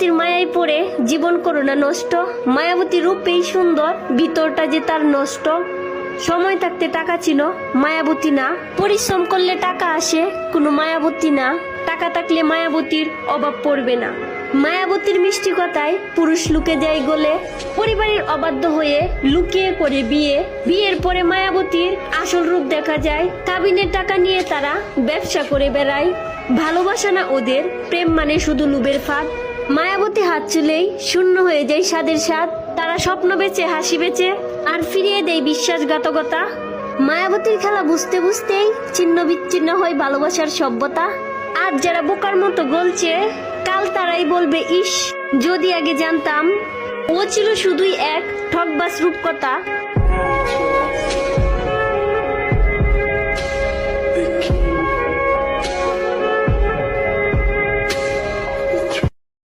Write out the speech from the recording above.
মায়াবতীর মায়ায় পড়ে জীবন করোনা নষ্ট। মায়াবতীর রূপেই সুন্দর, ভিতরটা যে তার নষ্ট। সময় থাকতে টাকা ছিল, মায়াবতী না। পরিশ্রম করলে টাকা আসে, কোনো মায়াবতী না। টাকা থাকলে মায়াবতীর অভাব পড়বে না। মায়াবতীর মিষ্টি কথায় পুরুষ লুকে যায় গলে। পরিবারের অবাধ্য হয়ে লুকিয়ে করে বিয়ে। বিয়ের পরে মায়াবতীর আসল রূপ দেখা যায়। কাবিনের টাকা নিয়ে তারা ব্যবসা করে বেড়ায়। ভালোবাসা না ওদের, প্রেম মানে শুধু লোভের ফাঁদ। মায়াবতী হাত চুলেই শূন্য হয়ে যায় স্বাদের স্বাদ। তারা স্বপ্ন বেচে, হাসি বেচে, আর ফিরিয়ে দেয় বিশ্বাসঘাতকতা। মায়াবতীর খেলা বুঝতে বুঝতেই ছিন্ন বিচ্ছিন্ন হয় ভালোবাসার সভ্যতা। আজ যারা বোকার মতো গলছে, কাল তারাই বলবে ইস, যদি আগে জানতাম। ও ছিল শুধুই এক ঠকবাজ রূপকথা।